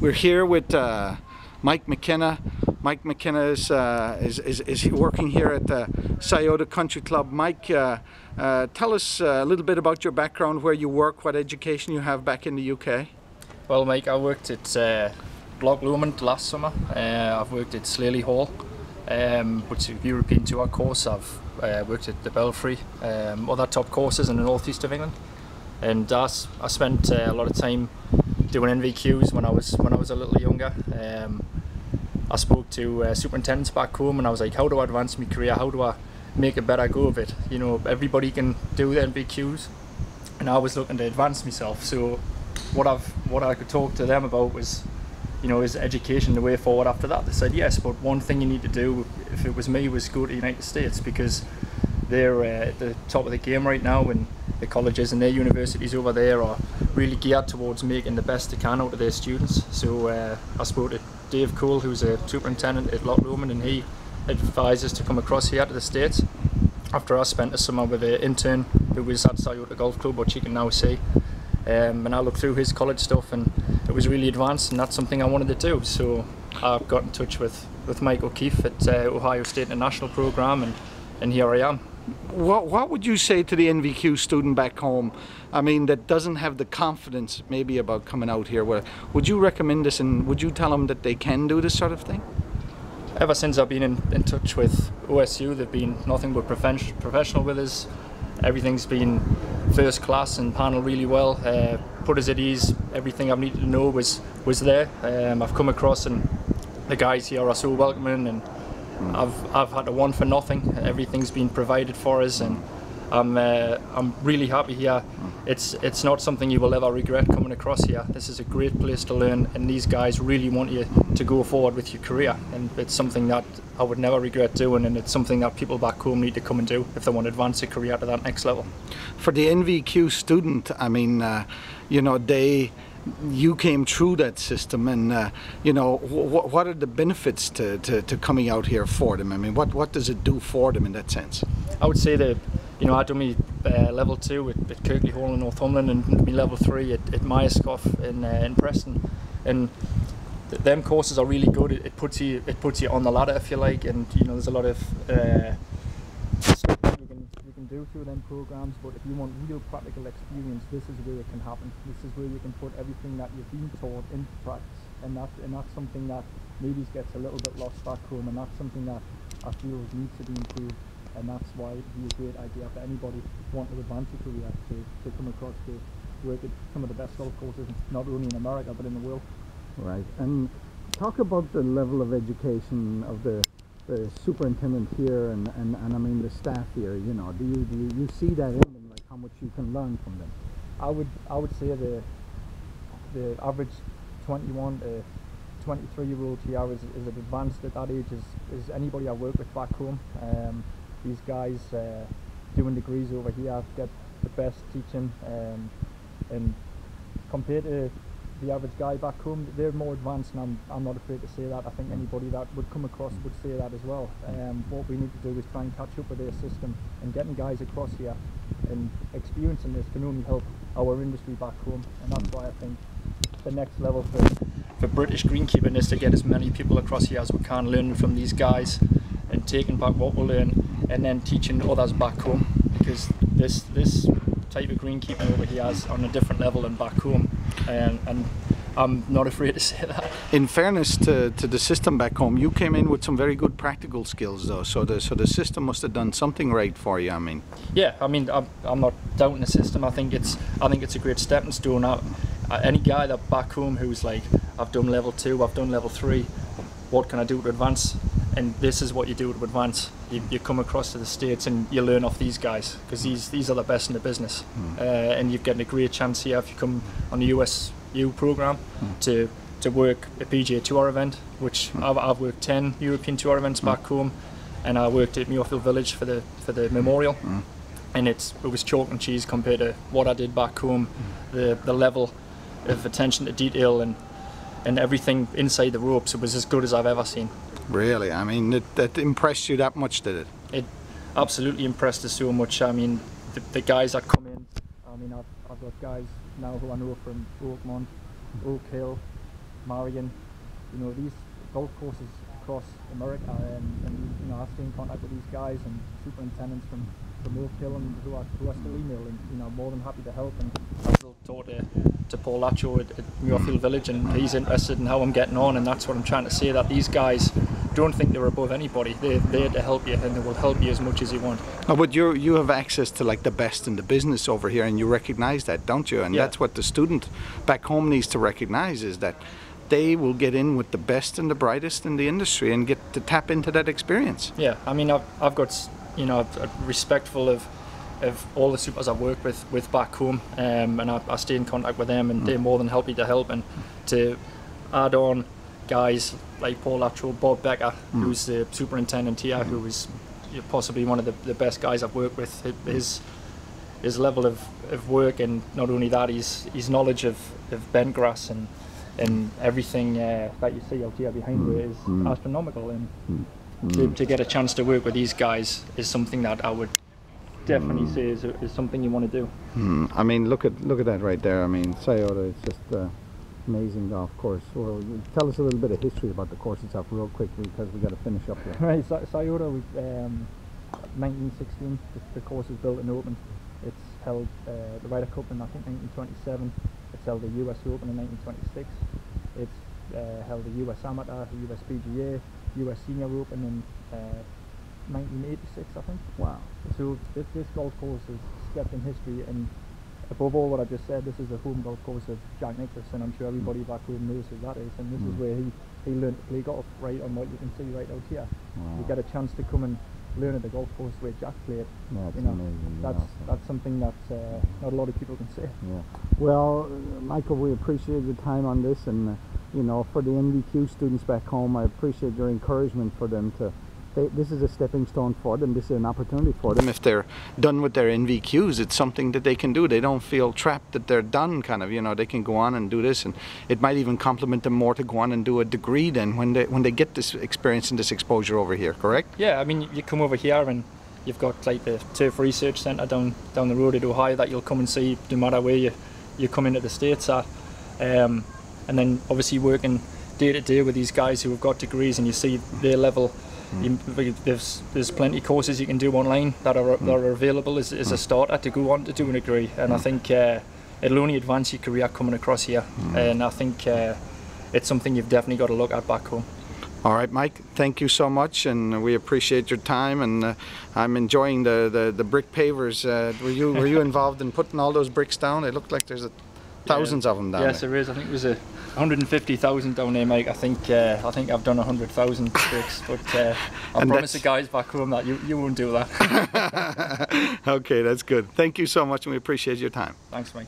We're here with Mike McKenna. Mike McKenna is working here at the Scioto Country Club. Mike, tell us a little bit about your background, where you work, what education you have back in the UK. Well, Mike, I worked at Loch Lomond last summer. I've worked at Slaley Hall, which is a European tour course. I've worked at the Belfry, other top courses in the northeast of England, and I spent a lot of time doing NVQs when I was a little younger. I spoke to superintendents back home, and I was like, how do I advance my career? How do I make a better go of it? You know, everybody can do the NVQs, and I was looking to advance myself. So what I could talk to them about was, you know, is education the way forward after that? They said yes, but one thing you need to do, if it was me, was go to the United States, because they're at the top of the game right now, and the colleges and their universities over there are really geared towards making the best they can out of their students. So I spoke to Dave Cole, who's a superintendent at Loch Lomond, and he advised us to come across here to the States after I spent a summer with an intern who was at Scioto Golf Club, which you can now see. And I looked through his college stuff, and it was really advanced, and that's something I wanted to do. So I got in touch with Mike O'Keefe at Ohio State International Program, and here I am. What would you say to the NVQ student back home? I mean, that doesn't have the confidence maybe about coming out here. Would you recommend this, and would you tell them that they can do this sort of thing? Ever since I've been in touch with OSU, they've been nothing but professional with us. Everything's been first class and handled really well. Put us at ease. Everything I've needed to know was there. I've come across, and the guys here are so welcoming, and I've had to want for nothing. Everything's been provided for us, and I'm really happy here. It's not something you will ever regret coming across here. This is a great place to learn, and these guys really want you to go forward with your career, and it's something that I would never regret doing, and it's something that people back home need to come and do if they want to advance their career to that next level. For the NVQ student, I mean, you know, you came through that system, and you know, what are the benefits to coming out here for them? I mean, what does it do for them in that sense? I would say that, you know, I done my level 2 at Kirkley Hall in Northumberland, and my level 3 at Myerscough in Preston, and them courses are really good. It puts you on the ladder, if you like, and you know, there's a lot of stuff that you can do through them programs. But if you want real practical experience, this is where it can happen. This is where you can put everything that you've been taught into practice, and that's something that maybe gets a little bit lost back home, and that's something that I feel needs to be improved. And that's why it would be a great idea for anybody wanting to advance a career to come across to work at some of the best golf courses, not only in America but in the world. Right, and talk about the level of education of the superintendent here, and I mean the staff here. You know, do you see that in them, like how much you can learn from them? I would say the average 21 to 23-year-old here is as advanced at that age as anybody I work with back home. These guys doing degrees over here get the best teaching, and compared to the average guy back home, they're more advanced, and I'm not afraid to say that. I think anybody that would come across would say that as well. What we need to do is try and catch up with their system, and getting guys across here and experiencing this can only help our industry back home, and that's why I think the next level for British greenkeeping is to get as many people across here as we can, learning from these guys and taking back what we learn, and then teaching others back home, because this type of greenkeeping over here is on a different level than back home, and I'm not afraid to say that. In fairness to the system back home, you came in with some very good practical skills though, so the system must have done something right for you. I mean, yeah, I mean, I'm not doubting the system. I think it's a great stepping stone. Any guy that back home who's like, I've done level 2, I've done level 3, what can I do to advance? And this is what you do to advance. You come across to the States and you learn off these guys, because these are the best in the business. And you've got a great chance here if you come on the USU program to work a PGA Tour event, which I've worked 10 European Tour events back home, and I worked at Muirfield Village for the memorial. And it was chalk and cheese compared to what I did back home. The level of attention to detail and everything inside the ropes, it was as good as I've ever seen. Really? I mean, that impressed you that much, did it? It absolutely impressed us so much. I mean, the guys that come in, I mean, I've got guys now who I know from Oakmont, Oak Hill, Marion, you know, these golf courses across America, and you know, I stay in contact with these guys and superintendents from Oak Hill and who are still emailing, you know, more than happy to help. And I still talk to Paul Lacho at Muirfield Village, and he's interested in how I'm getting on, and that's what I'm trying to say, that these guys don't think they're above anybody. They're there to help you, and they will help you as much as you want. Oh, but you have access to like the best in the business over here, and you recognize that, don't you? And yeah. That's what the student back home needs to recognize, is that they will get in with the best and the brightest in the industry and get to tap into that experience. Yeah, I mean, I've got, you know, I'm respectful of all the supers I've worked with back home, and I stay in contact with them, and they're more than happy to help. And to add on guys like Paul Lacho, Bob Becker, who's the superintendent here, who is possibly one of the best guys I've worked with. His level of work, and not only that, his knowledge of bent grass and everything that you see out here behind you is astronomical. And to get a chance to work with these guys is something that I would definitely say is something you want to do. I mean, look at that right there. I mean, Scioto, it's just amazing golf course. Well, tell us a little bit of history about the course itself real quick, because we got to finish up here. Right, Scioto, 1916, the course is built and opened. It's held the Ryder Cup in, I think, 1927. It's held the US Open in 1926. It's held the US Amateur, the US PGA, US Senior Open in 1986, I think. Wow. So this golf course is stepped in history, and above all what I just said, this is the home golf course of Jack Nicklaus, and I'm sure everybody back home knows who that is. And this is where he learned to play golf, right on what you can see right out here. Wow. You get a chance to come and learn at the golf course where Jack played. Yeah, that's you know, amazing. that's something that not a lot of people can say. Yeah. Well, Michael, we appreciate your time on this, and you know, for the NVQ students back home, I appreciate your encouragement for them to. This is a stepping stone for them. This is an opportunity for them. If they're done with their NVQs, it's something that they can do. They don't feel trapped that they're done, kind of. You know, they can go on and do this, and it might even complement them more to go on and do a degree then when they get this experience and this exposure over here. Correct? Yeah, I mean, you come over here and you've got like the Turf Research Centre down the road at Ohio that you'll come and see no matter where you come into the States at, and then obviously working day to day with these guys who have got degrees, and you see their level. There's plenty of courses you can do online that are available as a starter to go on to do a degree, and I think it'll only advance your career coming across here, and I think it's something you've definitely got to look at back home. All right, Mike, thank you so much, and we appreciate your time, and I'm enjoying the brick pavers. Were you involved in putting all those bricks down? It looked like there's thousands of them down there. Yes, there is. I think it was 150,000 down there, Mike. I think I've done 100,000 bricks, but I promise the guys back home that you won't do that. Okay, that's good. Thank you so much, and we appreciate your time. Thanks, Mike.